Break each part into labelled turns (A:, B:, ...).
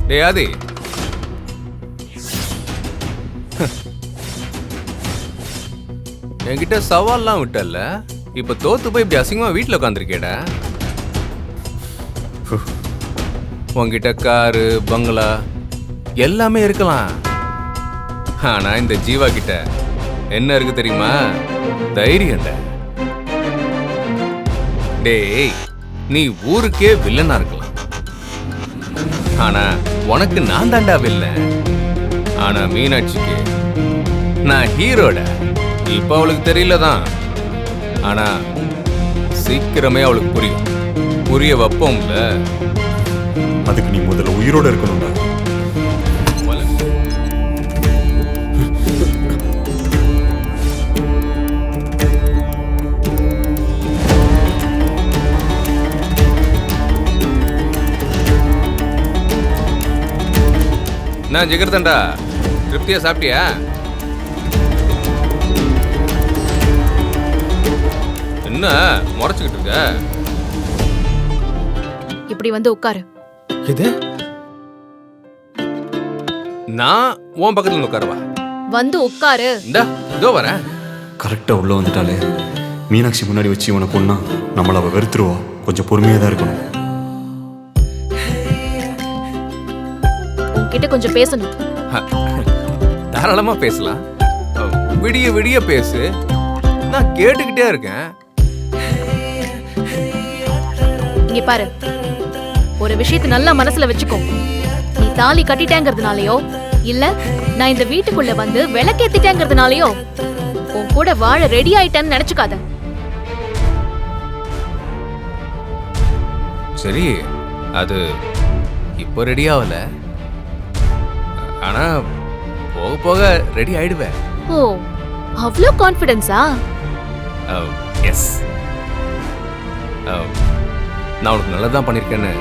A: டேய் ஆதி, என்கிட்ட சவால்லாம் விட்டல்ல, இப்ப தோத்து போய் இப்படி அசிங்கமா வீட்டுல உட்காந்துருக்கேடா. உன்கிட்ட காரு பங்களா எல்லாமே இருக்கலாம், ஆனா இந்த ஜீவா கிட்ட என்ன இருக்கு தெரியுமா? தைரியம்டா. டேய், நீ ஊருக்கே வில்லனா இருக்கலாம், ஆனா உனக்கு நான் தாண்டா வில்லன். ஆனா மீனாட்சிக்கு நான் ஹீரோட. இப்ப அவளுக்கு தெரியலதான், ஆனா சீக்கிரமே அவளுக்கு புரியும். புரிய வைப்போம்ல.
B: அதுக்கு நீ முதல்ல உயிரோட இருக்கணும்டா.
A: நான் ஜெகர்தண்டா, திருப்தியா சாப்பிட்டியா? என்ன முறைச்சுக்கிட்டு இருக்க?
C: இப்படி வந்து உட்காரு.
A: இது நான் உன் பக்கத்துல உட்காருவா?
C: வந்து உட்காரு.
A: இந்தா இதோ வரேன்.
B: கரெக்டா உள்ள வந்துட்டாலே மீனாட்சி முன்னாடி வச்சு இவனை கொன்னா நம்மள அவ வெறுத்துருவா. கொஞ்சம் பொறுமையா தான் இருக்கணும்.
C: உன்கிட்ட கொஞ்சம் பேசணும்.
A: தாராளமா பேசலாம். விடிய விடிய பேசு, நான் கேட்டுக்கிட்டே இருக்கேன்.
C: இங்க பாரு, ஒரு விஷயத்தை நல்லா மனசுல வச்சுக்கோ. நீ தாலி கட்டிட்டேங்கிறதுனாலயோ இல்ல நான் இந்த வீட்டுக்குள்ள வந்து விளக்கேத்திட்டேங்கிறதுனாலயோ உன் கூட வாழ ரெடி ஆயிட்டேன்னு நினைச்சுக்காத.
A: சரி, அது இப்போ ரெடி ஆகல, ஆனா போக போக ரெடி ஆயிடுவேன்.
C: ஓ, அவ்வளோ கான்ஃபிடன்ஸா?
A: எஸ், நான் உனக்கு நல்லதான் பண்ணிருக்கேன்னு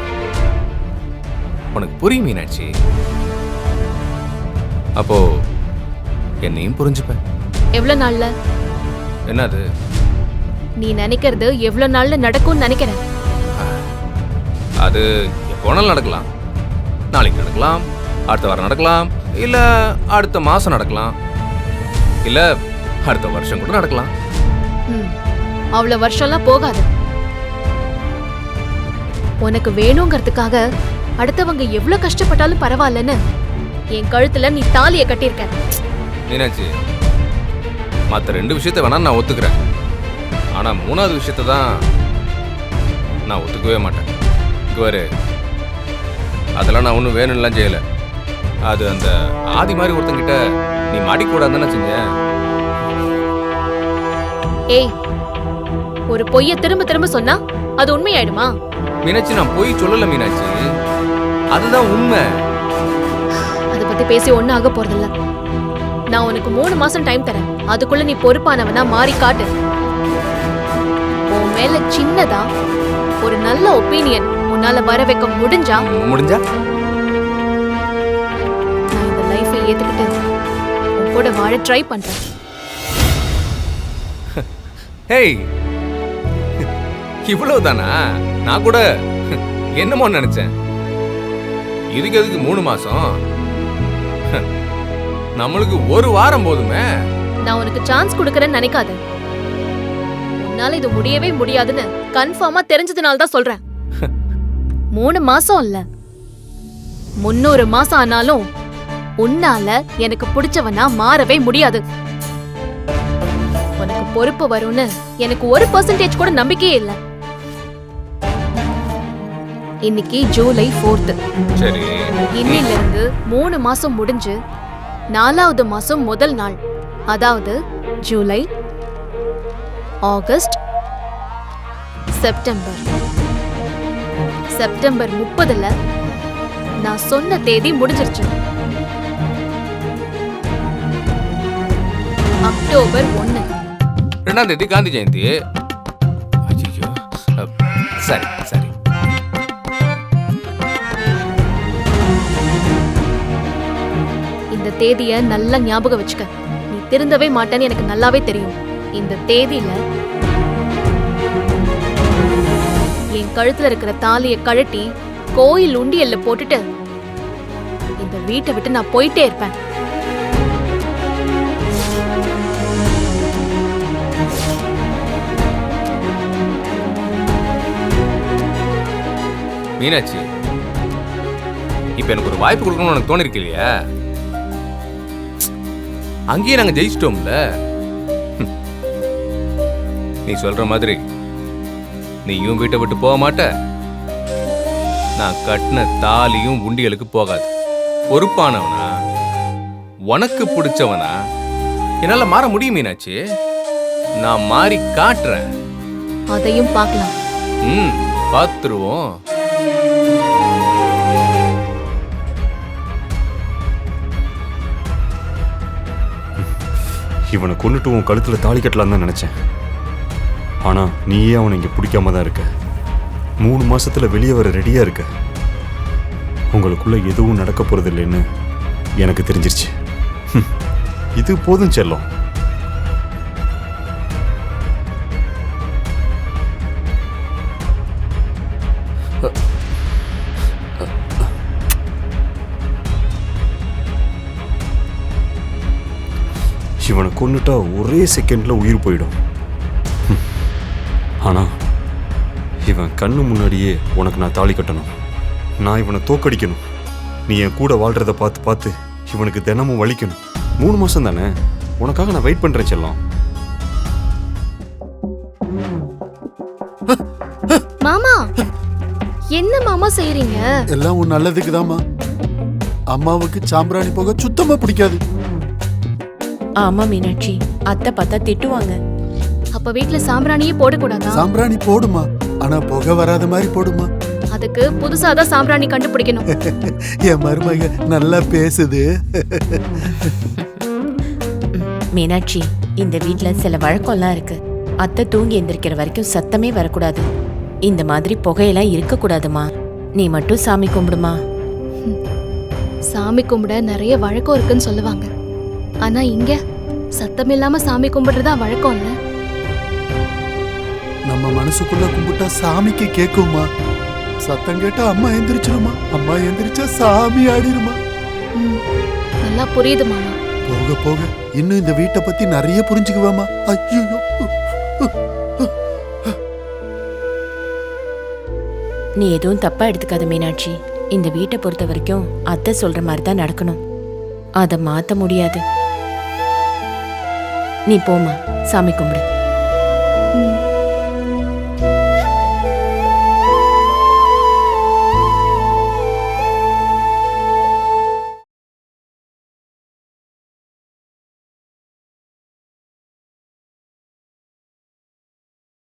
A: உனக்கு புரியும் மீனாட்சி. அப்போ என்னையும் புரிஞ்சுப்பேன்.
C: எவ்வளவு நாள்ல?
A: என்னது?
C: நீ நினைக்கிறது எவ்வளவு நாள்ல நடக்கும்னு நினைக்கிறேன்.
A: அது எப்போனாலும் நடக்கலாம். நாளைக்கு நடக்கலாம், அடுத்த வாரம் நடக்கலாம், இல்ல அடுத்த மாசம் நடக்கலாம், இல்ல அடுத்த வருஷம் கூட நடக்கலாம்.
C: அவ்வளவு வருஷம்லாம் போகாது. உனக்கு வேணுங்கிறதுக்காக அடுத்தவங்க எவ்வளவு கஷ்டப்பட்டாலும் பரவாயில்லன்னு என் கழுத்துல நீ தாலியை கட்டியிருக்க.
A: மீனாட்சி, மற்ற 2 விஷயத்த வேணா நான் ஒத்துக்கிறேன், ஆனா 3வது விஷயத்த தான் நான் ஒத்துக்கவே மாட்டேன். இவரு அதெல்லாம் நான் ஒன்றும் வேணும்லாம் செய்யல. அது அந்த ஆதி மாதிரி ஒருத்தங்கிட்ட நீ மாட்டிக்கூடாதுன்னு செஞ்ச.
C: ஏய், ஒரு பொய்ய திரும்ப திரும்ப சொன்னா அது உண்மையாயிடுமா?
A: மீனாட்சி, நான் போய் சொல்லல மீனாட்சி, அதுதான் உண்மை.
C: அத பத்தி பேசி ஒன்னும் ஆக போறதில்ல. நான் உனக்கு 3 மாசம் டைம் தரேன். அதுக்குள்ள நீ பொறுப்பானவனா மாறி காட்டு. உன் மேல சின்னதா ஒரு நல்ல ஒப்பீனியன் உன்னால வர வைக்க முடிஞ்சா நான் இந்த லைஃபை ஏத்துக்கிட்டு உன் கூட வாழ ட்ரை பண்றேன்.
A: ஹேய், இவ்வளவுதானா? நான் கூட என்னமோ நினைச்சேன். இதுக்கு எதுக்கு 3 மாசம்? நம்மளுக்கு 1 வாரம் போதுமே.
C: நான் உனக்கு சான்ஸ் கொடுக்கறேன்னு நினைக்காத. உன்னால இது முடியவே முடியாதுன்னு கன்ஃபார்மா தெரிஞ்சதுனால தான் சொல்றேன். 3 மாசம் இல்ல, 300 மாசம் ஆனாலும் உன்னால எனக்கு பிடிச்சவனா மாறவே முடியாது. உனக்கு பொறுப்பு வரும்னு எனக்கு 1% கூட நம்பிக்கையே இல்ல. இன்னைக்கு ஜூலை 4th.
A: சரி,
C: இன்னில இருந்து 3 மாசம் முடிஞ்சு 4வது மாசம் முதல் நாள், அதாவது ஜூலை, ஆகஸ்ட், செப்டம்பர். செப்டம்பர் 30ல நான் சொன்ன தேதி முடிஞ்சிருச்சு. அக்டோபர் 1,
A: 2ஆம் தேதி காந்தி ஜெயந்தி. ஐயோ, சரி சரி.
C: இந்த தேதிய நல்லா ஞாபகம் வச்சுக்க. நீ திருந்தவே மாட்டேன்னு எனக்கு நல்லாவே தெரியும். இந்த தேதியில என் கழுத்துல இருக்கிற தாலியை கழட்டி கோயில் உண்டியல்ல போட்டுட்டு இந்த வீட்டை விட்டு நான் போயிட்டே இருப்பேன்.
A: மீனாட்சி, இப்ப எனக்கு ஒரு வாய்ப்பு கொடுக்கணும்னு உனக்கு தோணிருக்கு இல்லையா? அங்கேயே நாங்க ஜெயிச்சிட்டோம்ல. நீ சொல்ற மாதிரி நீயும் வீட்டை விட்டு போக மாட்ட, நான் கட்டின தாலியும் உண்டியலுக்கு போகாது. பொறுப்பானவனா, உனக்கு பிடிச்சவனா என்னால மாற முடியும் மீனாட்சி. நான் மாறி காட்டுறேன்.
C: அதையும் பார்க்கலாம்.
A: பார்த்துருவோம்.
B: இவனை கொண்டுட்டு உன் கழுத்துல தாலி கட்டலாம் தான் நினைச்சேன். ஆனா நீயே அவனை இங்க பிடிக்காம தான் இருக்க. 3 மாசத்துல வெளியே வர ரெடியா இருக்க. உங்களுக்குள்ள எதுவும் நடக்க போறது இல்லைன்னு எனக்கு தெரிஞ்சிருச்சு. இது போதும் செல்லம். இவனை கொண்டுட்டா ஒரே செகண்ட்ல உயிர் போயிடும். ஆனா இவன் கண்ணு முன்னாடியே உனக்கு நான் தாலி கட்டணும். நான் இவனை தோக்கடிக்கணும். நீ என் கூட வாழ்றத பார்த்து பார்த்து இவனுக்கு தினமும் வலிக்கணும். 3 மாசம் தானே, உனக்காக நான் வெயிட் பண்றேன் செல்லம்.
C: மாமா, என்ன மாமா செய்றீங்க?
D: எல்லாம் உன் நல்லதுக்கு தாமா. அம்மாவுக்கு சாம்பிராணி போக சுத்தமா பிடிக்காது.
E: ஆமா மீனாட்சி, அத்தை பார்த்தா திட்டுவாங்க.
C: அப்ப வீட்ல சாம்பிராணியே போடக்கூடாதா?
D: சாம்பிராணி போடுமா, ஆனா புகை வராத மாதிரி போடுமா.
C: அதுக்கு புதுசாதான் சாம்பிராணி கண்டுபிடிக்கணும்.
D: என் மருமக நல்லா பேசுது.
E: மீனாட்சி, இந்த வீட்ல சில வழக்கம்லாம் இருக்கு. அத்தை தூங்கி எந்திரிக்கிற வரைக்கும் சத்தமே வரக்கூடாது. இந்த மாதிரி புகையெல்லாம் இருக்க கூடாதுமா. நீ மட்டும் சாமி கும்பிடுமா.
C: சாமி கும்பிட நிறைய வழக்கம் இருக்குன்னு சொல்லுவாங்க. ஆனா இங்க சத்தம் இல்லாம சாமி கும்பிடுறதா வழக்கம் இல்ல.
D: நம்ம மனசுக்குள்ள கும்பிட்டா சாமிக்கு கேக்குமா. சத்தம் கேட்டா அம்மா எந்திரிச்சிருமா. அம்மா எந்திரிச்சா சாமி ஆடிருமா.
C: நல்லா புரியுது மாமா.
D: போக போக இன்னும் இந்த வீட்டை பத்தி நிறைய புரிஞ்சுக்குவாமா. ஐயோ,
E: நீ எதுவும் தப்பா எடுத்துக்காத மீனாட்சி. இந்த வீட்டை பொறுத்த வரைக்கும் அத்தை சொல்ற மாதிரி தான் நடக்கணும். அதை மாத்த முடியாது. நீ போமா, சாமி கும்பிடு.